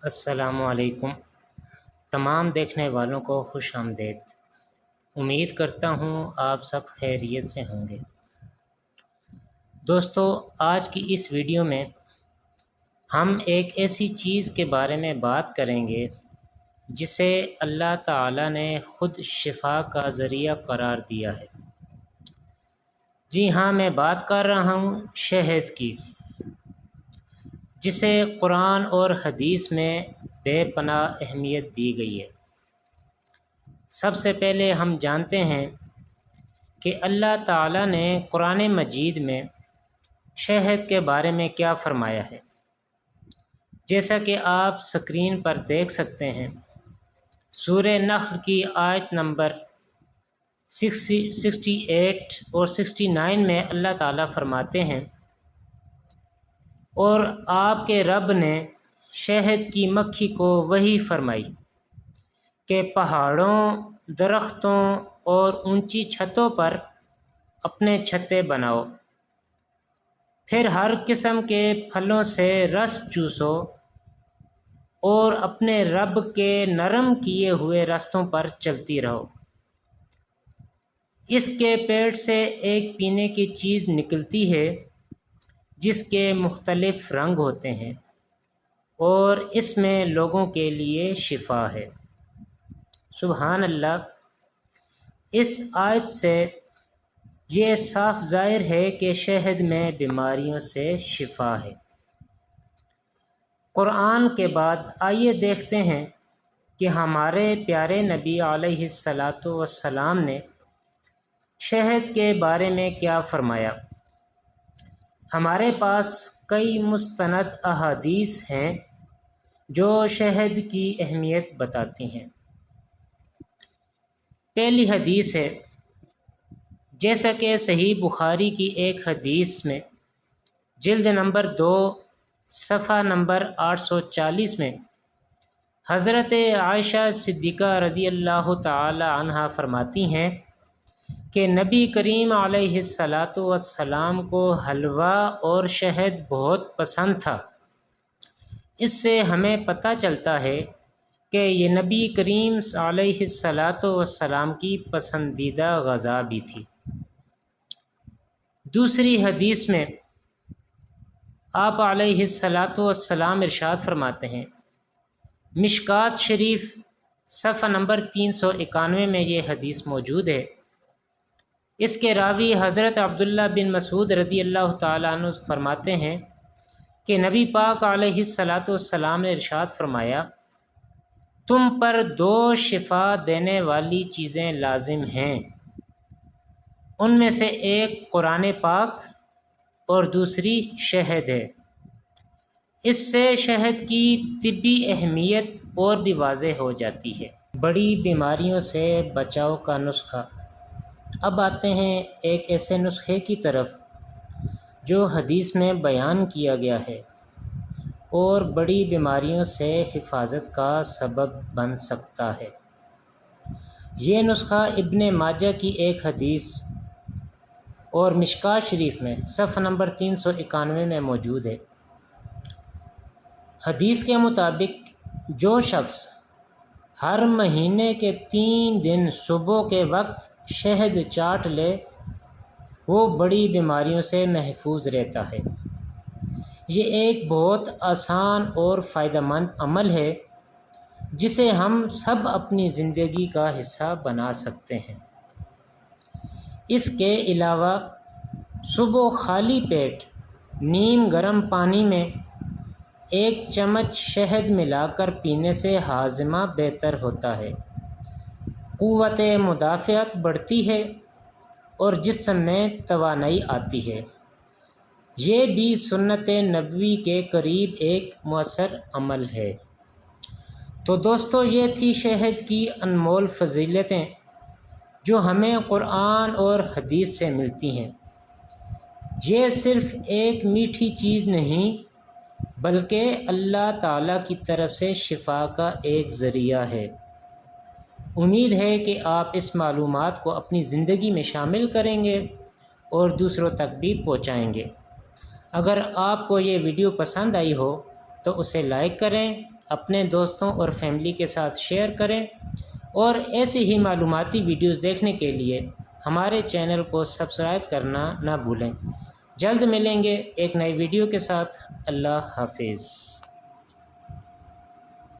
السلام علیکم تمام دیکھنے والوں کو خوش آمدید۔ امید کرتا ہوں آپ سب خیریت سے ہوں گے۔ دوستو، آج کی اس ویڈیو میں ہم ایک ایسی چیز کے بارے میں بات کریں گے جسے اللہ تعالیٰ نے خود شفا کا ذریعہ قرار دیا ہے۔ جی ہاں، میں بات کر رہا ہوں شہد کی، جسے قرآن اور حدیث میں بے پناہ اہمیت دی گئی ہے۔ سب سے پہلے ہم جانتے ہیں کہ اللہ تعالیٰ نے قرآن مجید میں شہد کے بارے میں کیا فرمایا ہے۔ جیسا کہ آپ سکرین پر دیکھ سکتے ہیں، سورہ نحل کی آیت نمبر 68 اور 69 میں اللہ تعالیٰ فرماتے ہیں، اور آپ کے رب نے شہد کی مکھی کو وحی فرمائی کہ پہاڑوں، درختوں اور اونچی چھتوں پر اپنے چھتے بناؤ، پھر ہر قسم کے پھلوں سے رس چوسو اور اپنے رب کے نرم کیے ہوئے رستوں پر چلتی رہو۔ اس کے پیٹ سے ایک پینے کی چیز نکلتی ہے جس کے مختلف رنگ ہوتے ہیں، اور اس میں لوگوں کے لیے شفا ہے۔ سبحان اللہ! اس آیت سے یہ صاف ظاہر ہے کہ شہد میں بیماریوں سے شفا ہے۔ قرآن کے بعد آئیے دیکھتے ہیں کہ ہمارے پیارے نبی علیہ الصلاۃ والسلام نے شہد کے بارے میں کیا فرمایا۔ ہمارے پاس کئی مستند احادیث ہیں جو شہد کی اہمیت بتاتی ہیں۔ پہلی حدیث ہے، جیسا کہ صحیح بخاری کی ایک حدیث میں جلد نمبر 2 صفحہ نمبر 840 میں حضرت عائشہ صدیقہ رضی اللہ تعالی عنہا فرماتی ہیں کہ نبی کریم علیہ الصلاۃ والسلام کو حلوہ اور شہد بہت پسند تھا۔ اس سے ہمیں پتہ چلتا ہے کہ یہ نبی کریم علیہ الصلاۃ والسلام کی پسندیدہ غذا بھی تھی۔ دوسری حدیث میں آپ علیہ الصلاۃ والسلام ارشاد فرماتے ہیں، مشکوٰۃ شریف صفحہ نمبر 391 میں یہ حدیث موجود ہے۔ اس کے راوی حضرت عبداللہ بن مسعود رضی اللہ تعالیٰ عنہ فرماتے ہیں کہ نبی پاک علیہ الصلاۃ والسلام نے ارشاد فرمایا، تم پر 2 شفا دینے والی چیزیں لازم ہیں، ان میں سے ایک قرآن پاک اور دوسری شہد ہے۔ اس سے شہد کی طبی اہمیت اور بھی واضح ہو جاتی ہے۔ بڑی بیماریوں سے بچاؤ کا نسخہ۔ اب آتے ہیں ایک ایسے نسخے کی طرف جو حدیث میں بیان کیا گیا ہے اور بڑی بیماریوں سے حفاظت کا سبب بن سکتا ہے۔ یہ نسخہ ابن ماجہ کی ایک حدیث اور مشکوٰۃ شریف میں صفحہ نمبر 391 میں موجود ہے۔ حدیث کے مطابق جو شخص ہر مہینے کے 3 دن صبح کے وقت شہد چاٹ لے وہ بڑی بیماریوں سے محفوظ رہتا ہے۔ یہ ایک بہت آسان اور فائدہ مند عمل ہے جسے ہم سب اپنی زندگی کا حصہ بنا سکتے ہیں۔ اس کے علاوہ صبح خالی پیٹ نیم گرم پانی میں 1 چمچ شہد ملا کر پینے سے ہاضمہ بہتر ہوتا ہے، قوت مدافعت بڑھتی ہے اور جسم میں توانائی آتی ہے۔ یہ بھی سنت نبوی کے قریب ایک مؤثر عمل ہے۔ تو دوستو، یہ تھی شہد کی انمول فضیلتیں جو ہمیں قرآن اور حدیث سے ملتی ہیں۔ یہ صرف ایک میٹھی چیز نہیں بلکہ اللہ تعالیٰ کی طرف سے شفا کا ایک ذریعہ ہے۔ امید ہے کہ آپ اس معلومات کو اپنی زندگی میں شامل کریں گے اور دوسروں تک بھی پہنچائیں گے۔ اگر آپ کو یہ ویڈیو پسند آئی ہو تو اسے لائک کریں اپنے دوستوں اور فیملی کے ساتھ شیئر کریں، اور ایسی ہی معلوماتی ویڈیوز دیکھنے کے لیے ہمارے چینل کو سبسکرائب کرنا نہ بھولیں۔ جلد ملیں گے ایک نئی ویڈیو کے ساتھ۔ اللہ حافظ۔